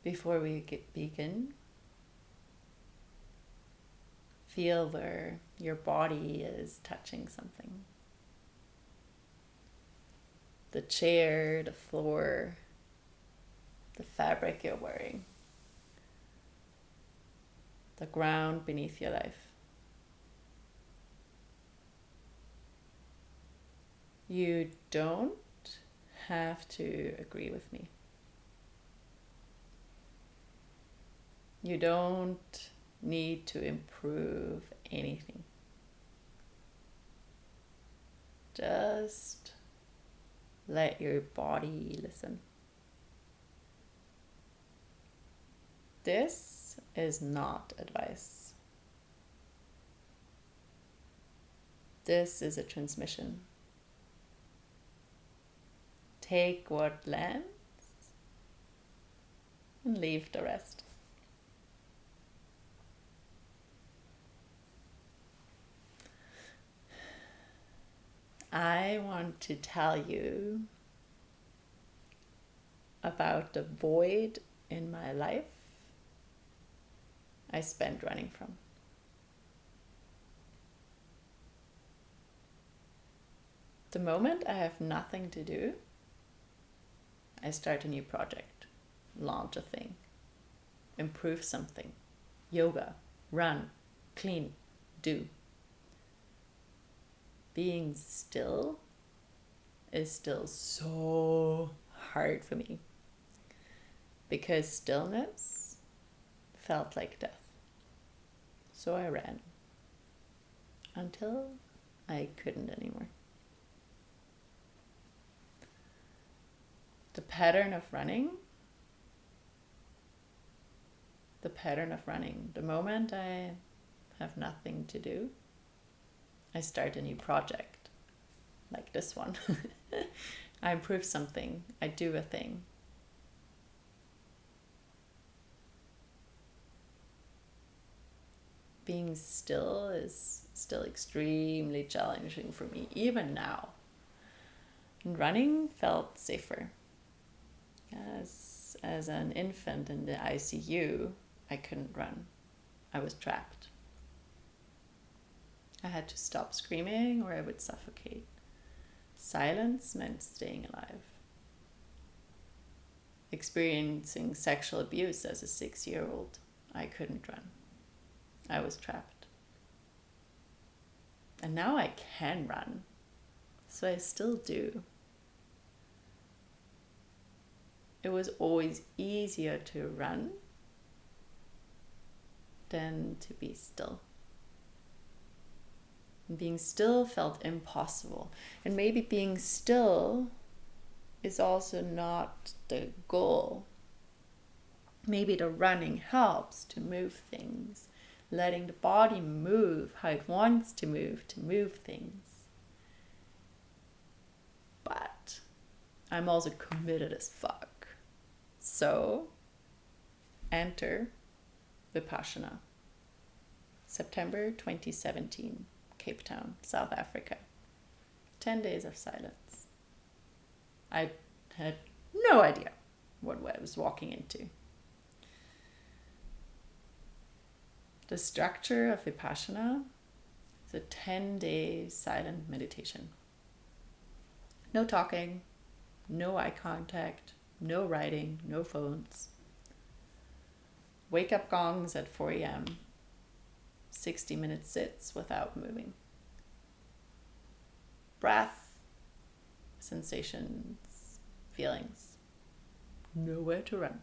Before we begin, feel where your body is touching something. The chair, the floor, the fabric you're wearing, the ground beneath your life. You don't have to agree with me. You don't need to improve anything. Just let your body listen. This is not advice. This is a transmission. Take what lands and leave the rest. I want to tell you about the void in my life I spent running from. The moment I have nothing to do, I start a new project, launch a thing, improve something, yoga, run, clean, do. Being still is still so hard for me because stillness felt like death. So I ran until I couldn't anymore. The pattern of running, the moment I have nothing to do, I start a new project, like this one. I improve something, I do a thing. Being still is still extremely challenging for me, even now. And running felt safer. As an infant in the ICU, I couldn't run. I was trapped. I had to stop screaming or I would suffocate. Silence meant staying alive. Experiencing sexual abuse as a 6-year-old, I couldn't run. I was trapped. And now I can run, so I still do. It was always easier to run than to be still. And being still felt impossible. And maybe being still is also not the goal. Maybe the running helps to move things, letting the body move how it wants to move things. But I'm also committed as fuck. So, enter Vipassana. September 2017, Cape Town, South Africa. 10 days of silence. I had no idea what I was walking into. The structure of Vipassana is a 10-day silent meditation. No talking, no eye contact, no writing, no phones. Wake up gongs at 4 a.m. 60-minute sits without moving. Breath, sensations, feelings. Nowhere to run.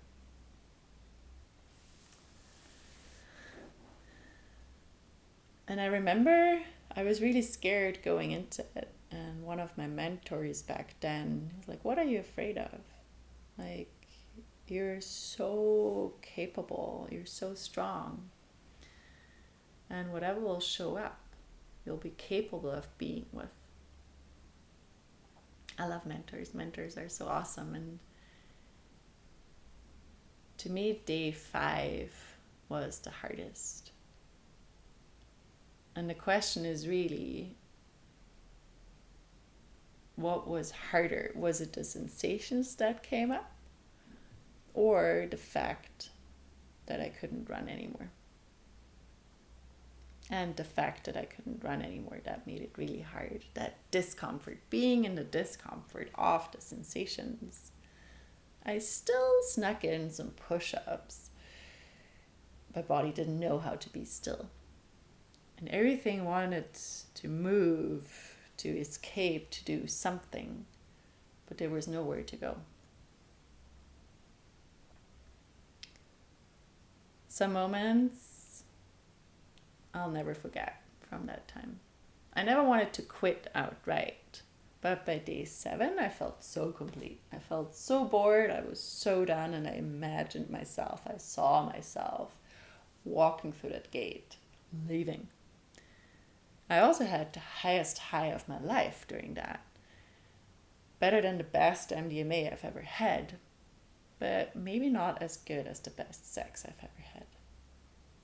And I remember I was really scared going into it. And one of my mentors back then was like, what are you afraid of? Like, you're so capable, you're so strong. And whatever will show up, you'll be capable of being with. I love mentors. Mentors are so awesome. And to me, day 5 was the hardest. And the question is really, what was harder? Was it the sensations that came up? or the fact that I couldn't run anymore. And the fact that I couldn't run anymore, that made it really hard. That discomfort, being in the discomfort of the sensations. I still snuck in some push-ups. My body didn't know how to be still. And everything wanted to move, to escape, to do something. But there was nowhere to go. Some moments I'll never forget from that time. I never wanted to quit outright. But by day 7, I felt so complete. I felt so bored. I was so done. And I imagined myself. I saw myself walking through that gate, leaving. I also had the highest high of my life during that. Better than the best MDMA I've ever had. But maybe not as good as the best sex I've ever had.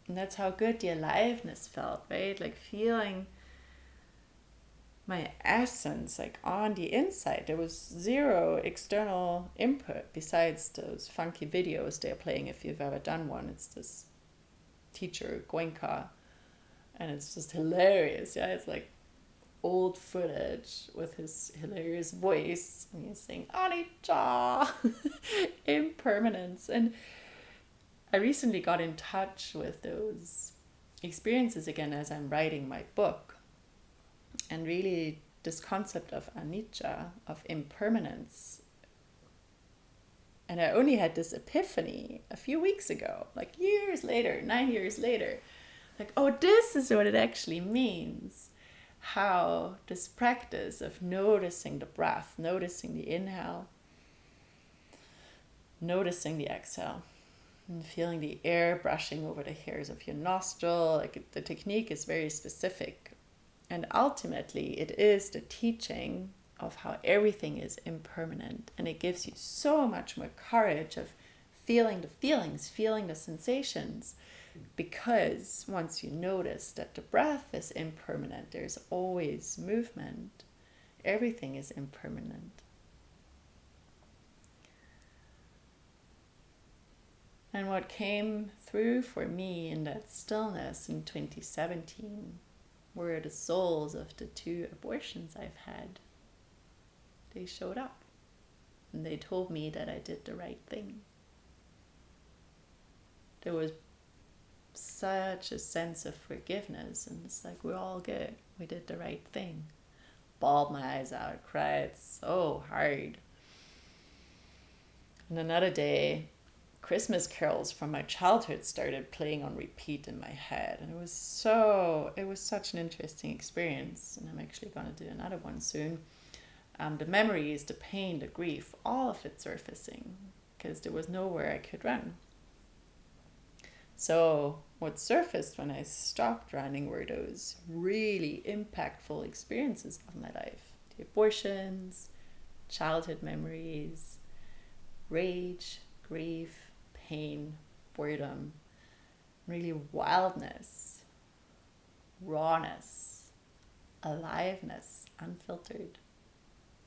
And that's how good the aliveness felt, right? Like feeling my essence, like on the inside. There was zero external input besides those funky videos they're playing if you've ever done one. It's this teacher, Goenka, and it's just hilarious. Yeah, it's like old footage with his hilarious voice, and he's saying anicca, impermanence. And I recently got in touch with those experiences again as I'm writing my book. And really this concept of anicca, of impermanence. And I only had this epiphany a few weeks ago, like years later, 9 years later. Like, oh, this is what it actually means. How this practice of noticing the breath, noticing the inhale, noticing the exhale, and feeling the air brushing over the hairs of your nostril. Like the technique is very specific. And ultimately, it is the teaching of how everything is impermanent. And it gives you so much more courage of feeling the feelings, feeling the sensations. Because once you notice that the breath is impermanent, there's always movement. Everything is impermanent. And what came through for me in that stillness in 2017 were the souls of the 2 abortions I've had. They showed up and they told me that I did the right thing. There was such a sense of forgiveness, and it's like, we're all good. We did the right thing. Bawled my eyes out, cried so hard. And another day, Christmas carols from my childhood started playing on repeat in my head, and it was such an interesting experience. And I'm actually going to do another one soon. The memories, the pain, the grief, all of it surfacing because there was nowhere I could run. So what surfaced when I stopped running were those really impactful experiences of my life. The abortions, childhood memories, rage, grief, pain, boredom, really wildness, rawness, aliveness, unfiltered.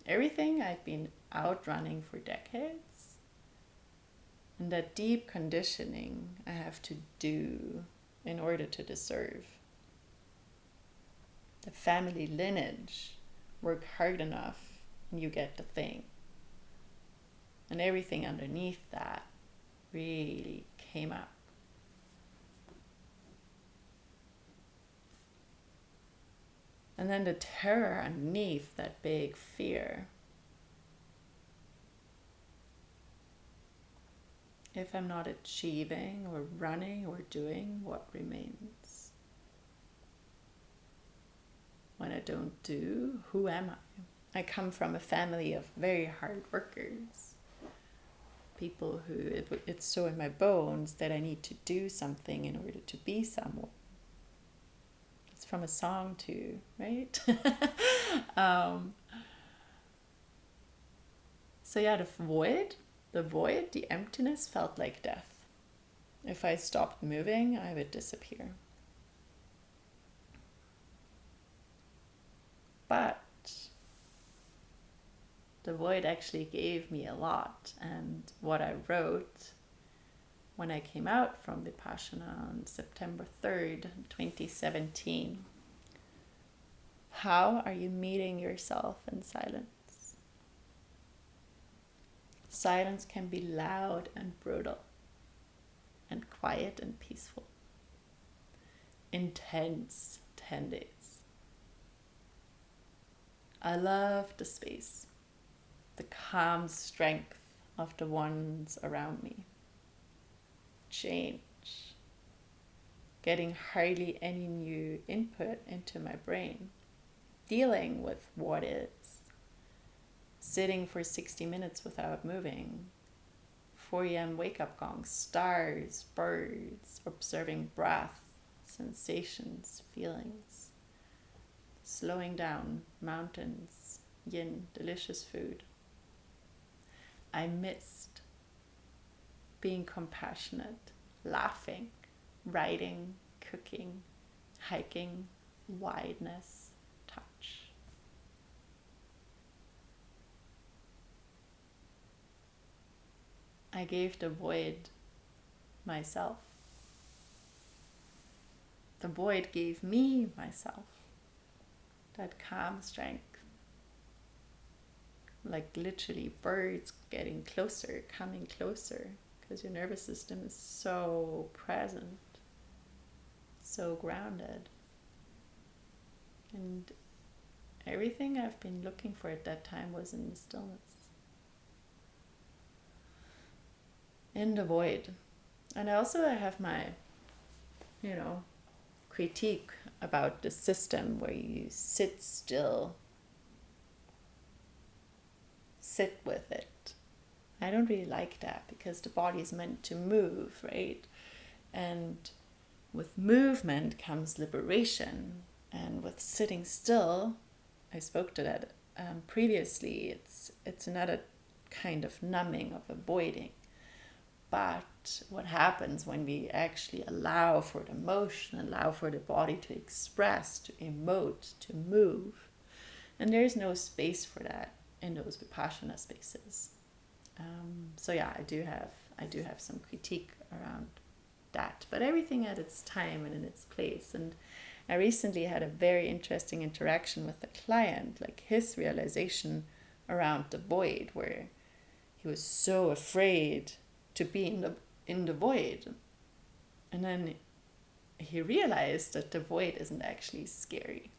Everything I'd been out running for decades, and that deep conditioning I have to do in order to deserve. The family lineage, work hard enough and you get the thing. And everything underneath that really came up. And then the terror underneath that big fear. If I'm not achieving or running or doing, what remains? When I don't do, who am I? I come from a family of very hard workers. People who, it's so in my bones that I need to do something in order to be someone. It's from a song too, right? So yeah, the void, the emptiness felt like death. If I stopped moving, I would disappear. But the void actually gave me a lot, and what I wrote when I came out from Vipassana on September 3rd, 2017. How are you meeting yourself in silence? Silence can be loud and brutal, and quiet and peaceful. Intense 10 days. I love the space, the calm strength of the ones around me. Change. Getting hardly any new input into my brain. Dealing with what is. Sitting for 60 minutes without moving. 4 a.m. wake-up gongs, stars, birds, observing breath, sensations, feelings. Slowing down, mountains, yin, delicious food. I missed being compassionate, laughing, writing, cooking, hiking, wildness, touch. I gave the void myself. The void gave me myself. That calm strength. Like literally birds getting closer, coming closer, because your nervous system is so present, so grounded. And everything I've been looking for at that time was in the stillness. In the void. And I have my, critique about the system where you sit still, sit with it. I don't really like that because the body is meant to move, right? And with movement comes liberation. And with sitting still, I spoke to that previously, it's another kind of numbing, of avoiding. But what happens when we actually allow for the motion, allow for the body to express, to emote, to move, and there's no space for that in those Vipassana spaces. I do have some critique around that, but everything at its time and in its place. And I recently had a very interesting interaction with a client, like his realization around the void, where he was so afraid to be in the void, and then he realized that the void isn't actually scary.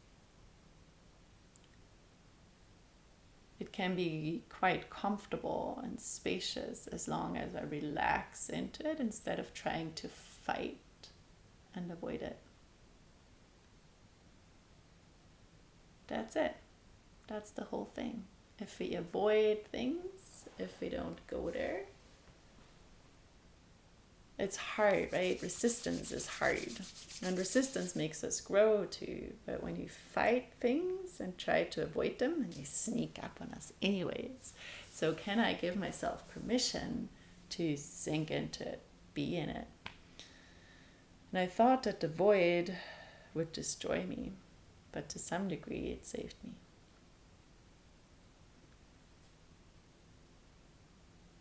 It can be quite comfortable and spacious as long as I relax into it instead of trying to fight and avoid it. That's it. That's the whole thing. If we avoid things, if we don't go there, it's hard, right? Resistance is hard. And resistance makes us grow too. But when you fight things and try to avoid them, and they sneak up on us anyways. So can I give myself permission to sink into it, be in it? And I thought that the void would destroy me. But to some degree, it saved me.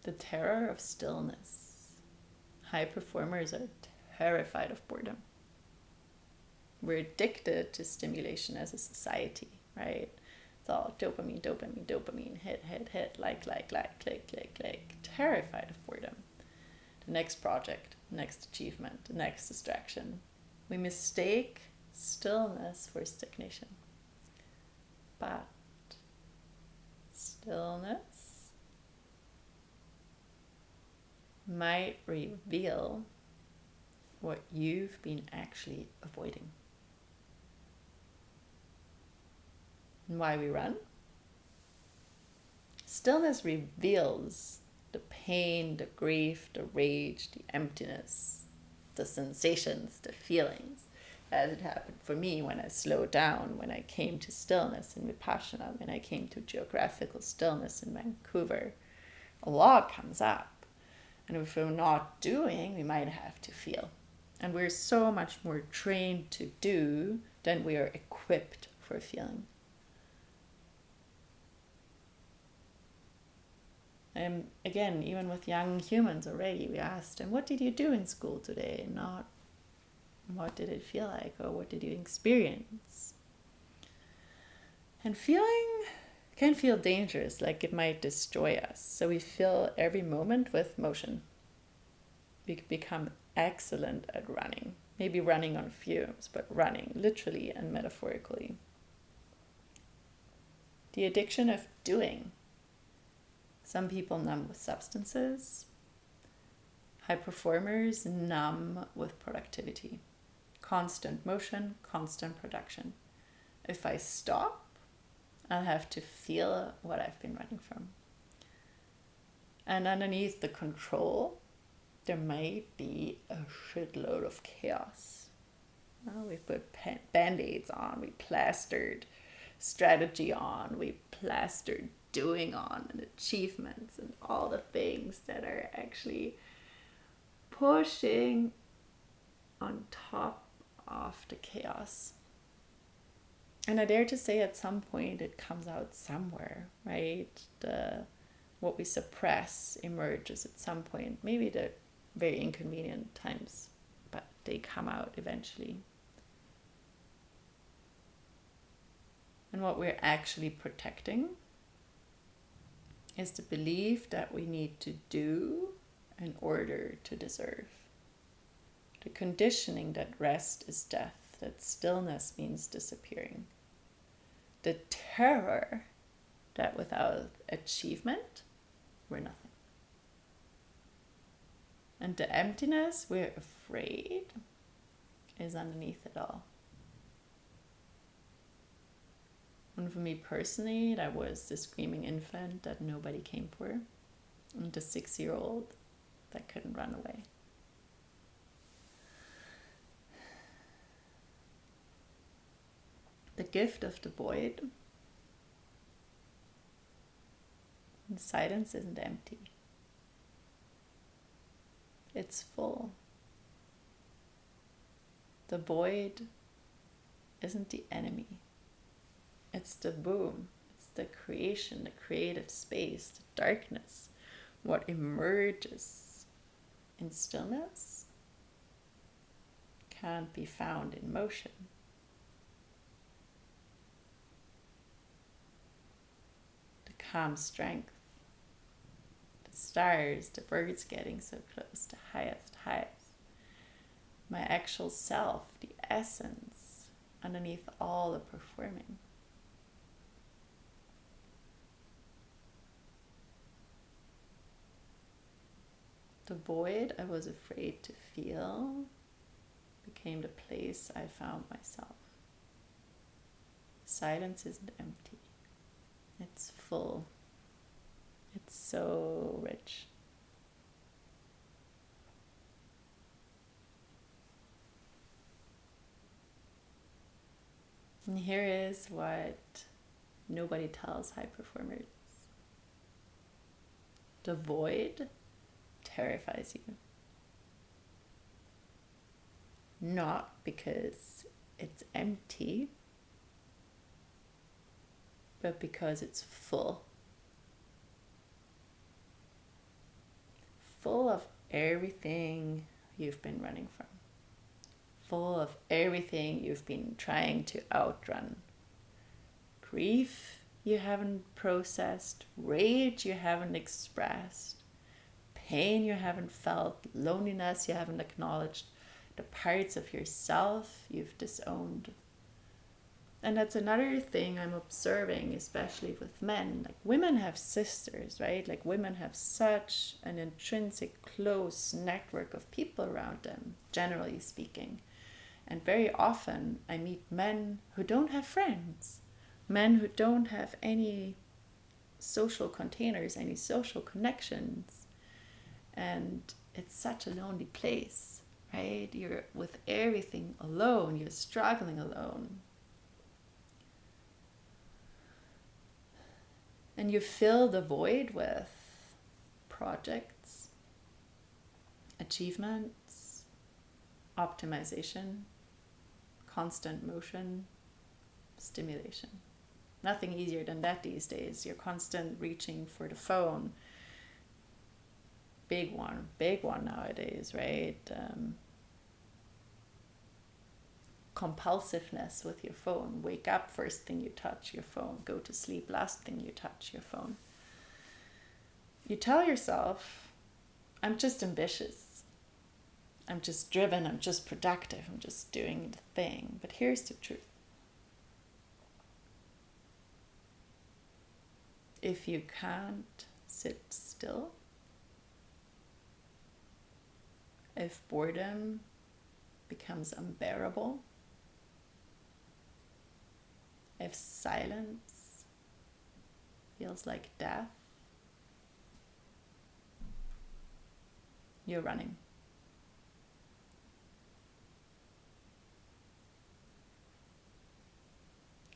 The terror of stillness. High performers are terrified of boredom. We're addicted to stimulation as a society, right? It's all dopamine, hit, like, click. Terrified of boredom. The next project, next achievement, the next distraction. We mistake stillness for stagnation. But stillness might reveal what you've been actually avoiding. And why we run? Stillness reveals the pain, the grief, the rage, the emptiness, the sensations, the feelings, as it happened for me when I slowed down, when I came to stillness in Vipassana, when I came to geographical stillness in Vancouver. A lot comes up. And if we're not doing, we might have to feel. And we're so much more trained to do than we are equipped for feeling. Again, even with young humans already, we asked them, what did you do in school today? Not what did it feel like, or what did you experience? And feeling can feel dangerous, like it might destroy us. So we fill every moment with motion. We become excellent at running. Maybe running on fumes, but running literally and metaphorically. The addiction of doing. Some people numb with substances. High performers numb with productivity. Constant motion, constant production. If I stop, I'll have to feel what I've been running from. And underneath the control, there might be a shitload of chaos. Well, we put band-aids on, we plastered strategy on, we plastered doing on, and achievements and all the things that are actually pushing on top of the chaos. And I dare to say at some point it comes out somewhere, right? What we suppress emerges at some point. Maybe the very inconvenient times, but they come out eventually. And what we're actually protecting is the belief that we need to do in order to deserve. The conditioning that rest is death, that stillness means disappearing. The terror that without achievement, we're nothing. And the emptiness we're afraid is underneath it all. And for me personally, that was the screaming infant that nobody came for, and the 6-year-old that couldn't run away. The gift of the void. And silence isn't empty. It's full. The void isn't the enemy. It's the boom. It's the creation, the creative space, the darkness. What emerges in stillness can't be found in motion. The calm strength, the stars, the birds getting so close, the highest highs. My actual self, the essence underneath all the performing. The void I was afraid to feel became the place I found myself. Silence isn't empty. It's full. It's so rich. And here is what nobody tells high performers. The void terrifies you. Not because it's empty, but because it's full. Full of everything you've been running from. Full of everything you've been trying to outrun. Grief you haven't processed, rage you haven't expressed, pain you haven't felt, loneliness you haven't acknowledged, the parts of yourself you've disowned. And that's another thing I'm observing, especially with men. Like women have sisters, right? Like women have such an intrinsic close network of people around them, generally speaking. And very often I meet men who don't have friends, men who don't have any social containers, any social connections. And it's such a lonely place, right? You're with everything alone, you're struggling alone. And you fill the void with projects, achievements, optimization, constant motion, stimulation. Nothing easier than that these days. You're constant reaching for the phone. big one nowadays, right? Compulsiveness with your phone. Wake up, first thing you touch your phone. Go to sleep, last thing you touch your phone. You tell yourself, I'm just ambitious. I'm just driven. I'm just productive. I'm just doing the thing. But here's the truth. If you can't sit still, if boredom becomes unbearable, if silence feels like death, you're running.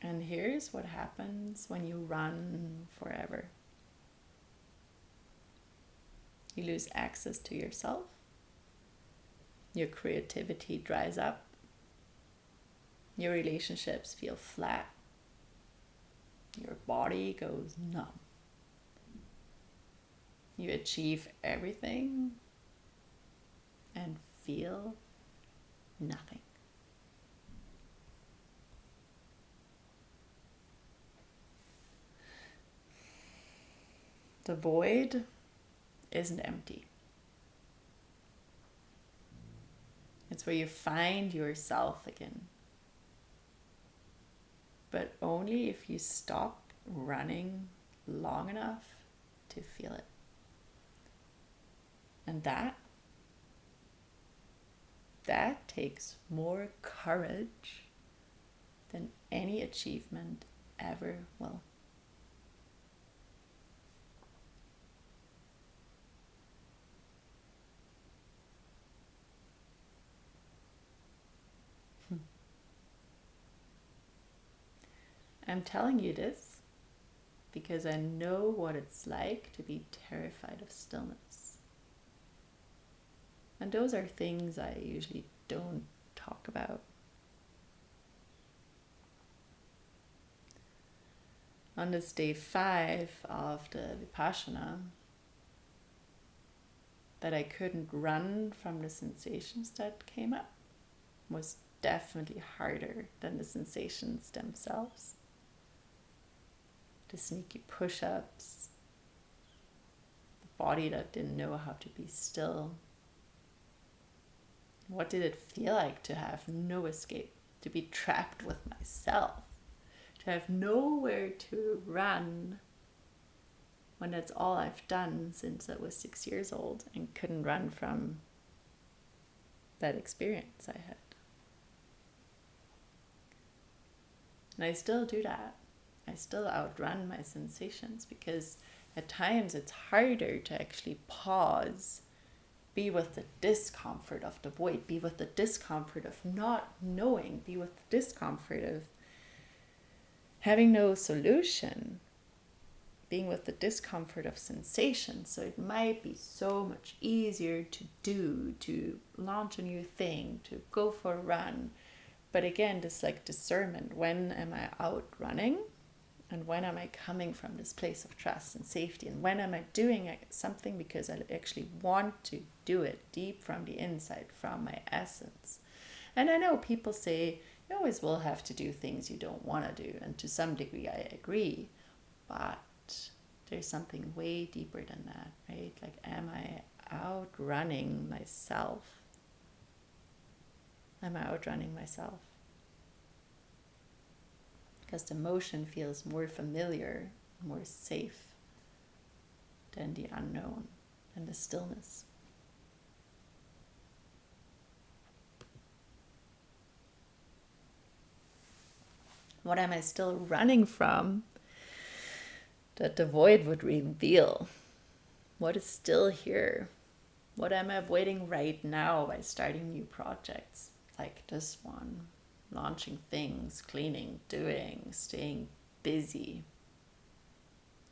And here's what happens when you run forever. You lose access to yourself. Your creativity dries up. Your relationships feel flat. Your body goes numb. You achieve everything and feel nothing. The void isn't empty. It's where you find yourself again. But only if you stop running long enough to feel it. And that takes more courage than any achievement ever will. I'm telling you this because I know what it's like to be terrified of stillness. And those are things I usually don't talk about. On this day 5 of the Vipassana, that I couldn't run from the sensations that came up was definitely harder than the sensations themselves. The sneaky push-ups, the body that didn't know how to be still. What did it feel like to have no escape, to be trapped with myself, to have nowhere to run when that's all I've done since I was 6 years old and couldn't run from that experience I had. And I still do that. I still outrun my sensations because at times it's harder to actually pause, be with the discomfort of the void, be with the discomfort of not knowing, be with the discomfort of having no solution, being with the discomfort of sensation. So it might be so much easier to do, to launch a new thing, to go for a run. But again, this like discernment, when am I out running? And when am I coming from this place of trust and safety? And when am I doing something because I actually want to do it deep from the inside, from my essence? And I know people say, you always will have to do things you don't want to do. And to some degree, I agree. But there's something way deeper than that, right? Like, am I outrunning myself? Am I outrunning myself? Because the motion feels more familiar, more safe than the unknown and the stillness. What am I still running from that the void would reveal? What is still here? What am I avoiding right now by starting new projects like this one? Launching things, cleaning, doing, staying busy.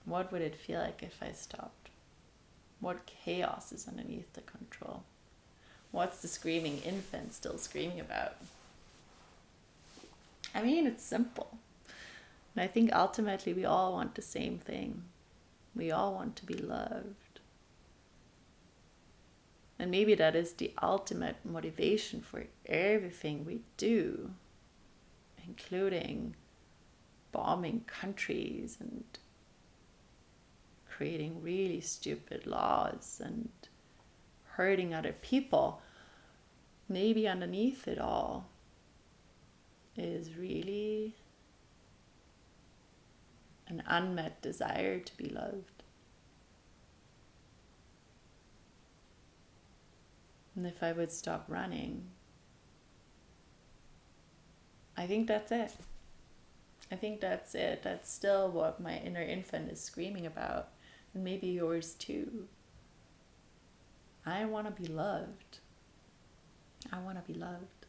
What would it feel like if I stopped? What chaos is underneath the control? What's the screaming infant still screaming about? I mean, it's simple. And I think ultimately we all want the same thing. We all want to be loved. And maybe that is the ultimate motivation for everything we do, including bombing countries and creating really stupid laws and hurting other people. Maybe underneath it all is really an unmet desire to be loved. And if I would stop running, I think that's it. I think that's it. That's still what my inner infant is screaming about. And maybe yours too. I want to be loved. I want to be loved.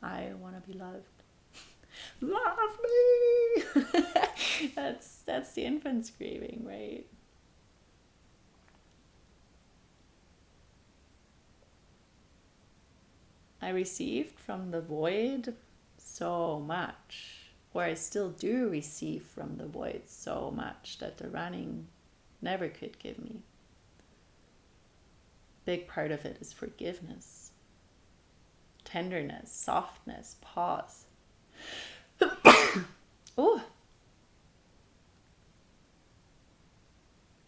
I want to be loved. Love me! That's the infant screaming, right? I received from the void so much, or I still do receive from the void so much that the running never could give me. Big part of it is forgiveness, tenderness, softness, pause. Oh,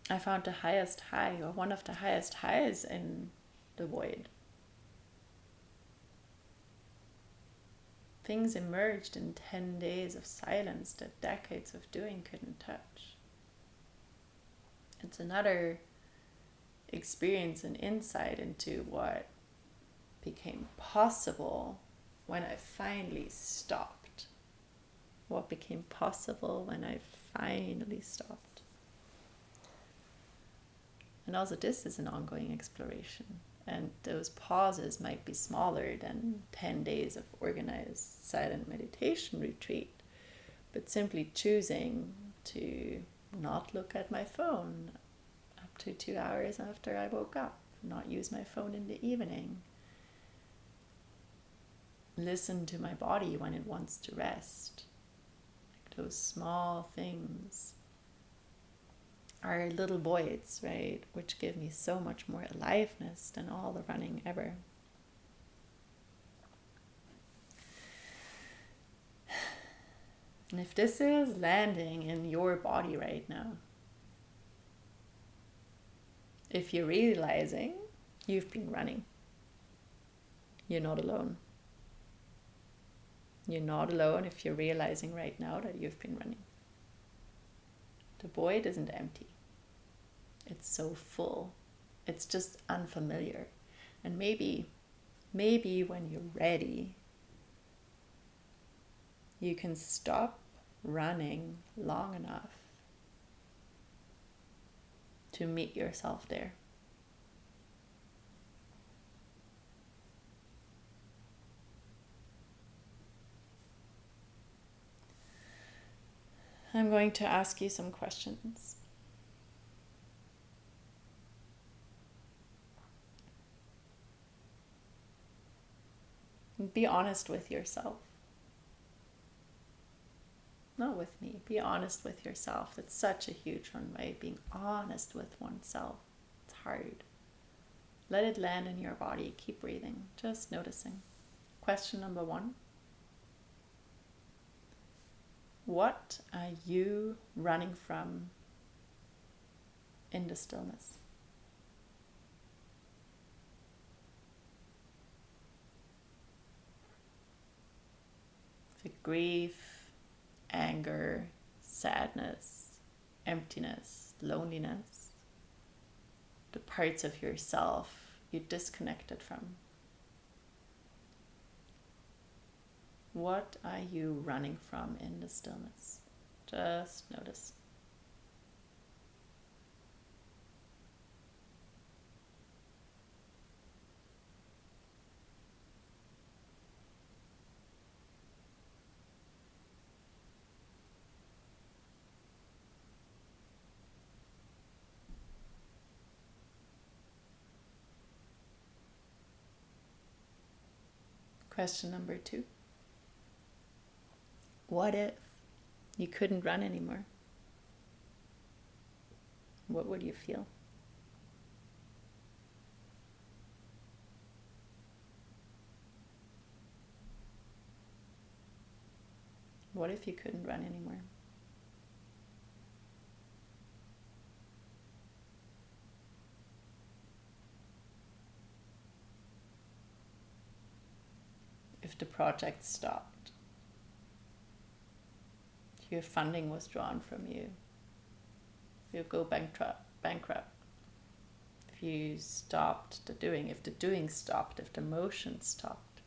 I found the highest high, or one of the highest highs in the void. Things emerged in 10 days of silence that decades of doing couldn't touch. It's another experience and insight into what became possible when I finally stopped. What became possible when I finally stopped. And also this is an ongoing exploration. And those pauses might be smaller than 10 days of organized silent meditation retreat, but simply choosing to not look at my phone up to 2 hours after I woke up, not use my phone in the evening, listen to my body when it wants to rest. Like those small things are little voids, right? Which give me so much more aliveness than all the running ever. And if this is landing in your body right now, if you're realizing you've been running, you're not alone. You're not alone if you're realizing right now that you've been running. The void isn't empty. It's so full. It's just unfamiliar. And maybe when you're ready, you can stop running long enough to meet yourself there. I'm going to ask you some questions. Be honest with yourself. Not with me. Be honest with yourself. It's such a huge one, right? Being honest with oneself. It's hard. Let it land in your body. Keep breathing. Just noticing. Question number 1. What are you running from in the stillness? Is it grief, anger, sadness, emptiness, loneliness? The parts of yourself you disconnected from? What are you running from in the stillness? Just notice. Question number 2. What if you couldn't run anymore? What would you feel? What if you couldn't run anymore? If the project stopped, if your funding was drawn from you, if you go bankrupt, if you stopped the doing, if the doing stopped, if the motion stopped,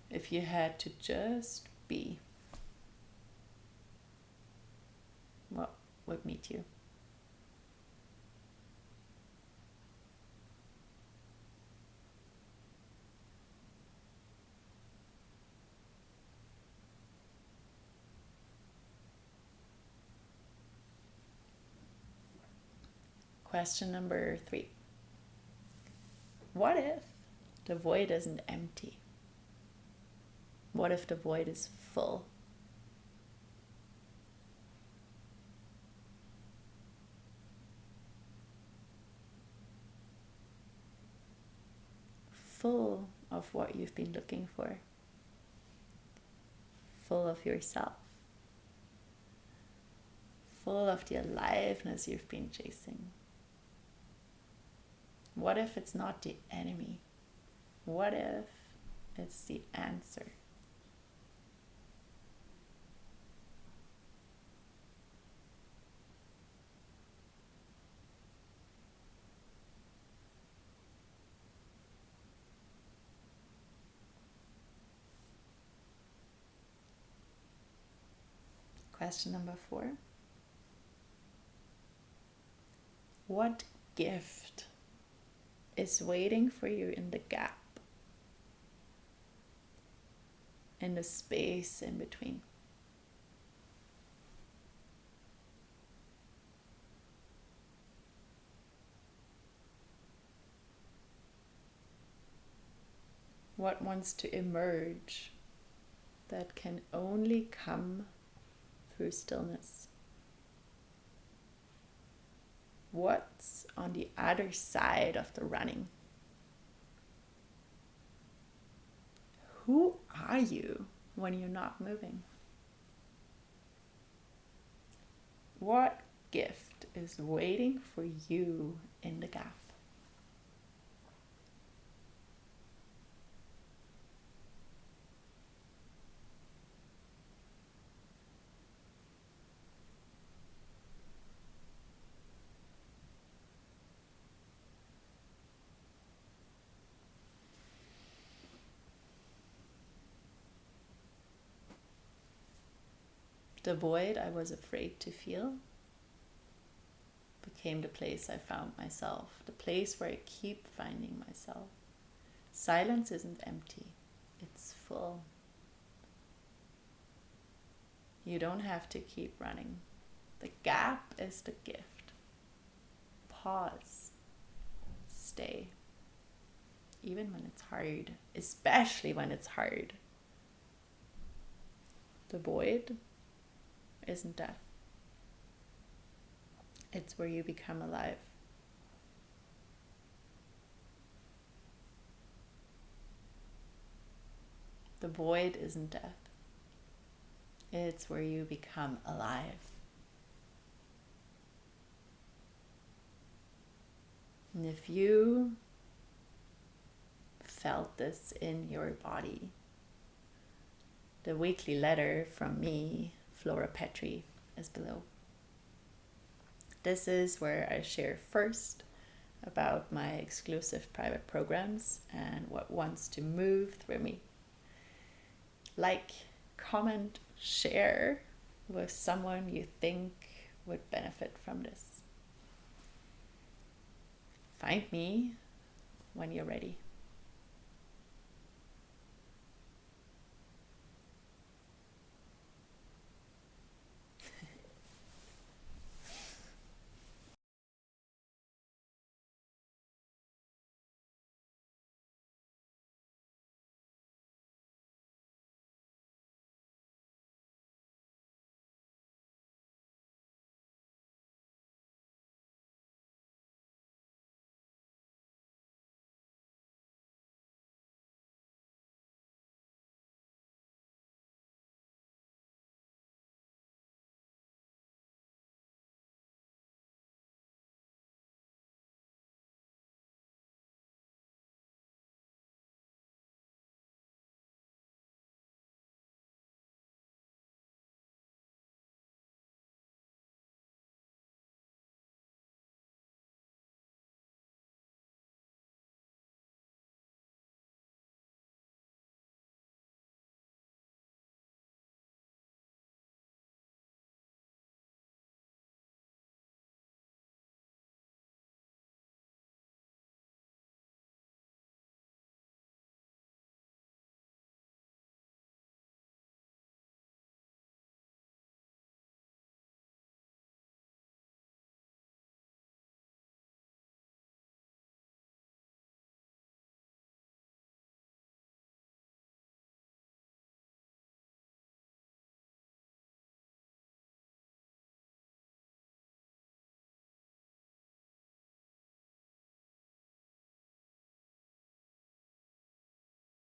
if you had to just be, what would meet you? Question number 3. What if the void isn't empty? What if the void is full? Full of what you've been looking for. Full of yourself. Full of the aliveness you've been chasing. What if it's not the enemy? What if it's the answer? Question number 4. What gift is waiting for you in the gap, in the space in between? What wants to emerge that can only come through stillness? What's on the other side of the running? Who are you when you're not moving? What gift is waiting for you in the gap? The void I was afraid to feel became the place I found myself, the place where I keep finding myself. Silence isn't empty, it's full. You don't have to keep running. The gap is the gift. Pause. Stay. Even when it's hard, especially when it's hard. The void isn't death. It's where you become alive. The void isn't death. It's where you become alive. And if you felt this in your body, the weekly letter from me, Flora Petri, is below. This is where I share first about my exclusive private programs and what wants to move through me. Like, comment, share with someone you think would benefit from this. Find me when you're ready.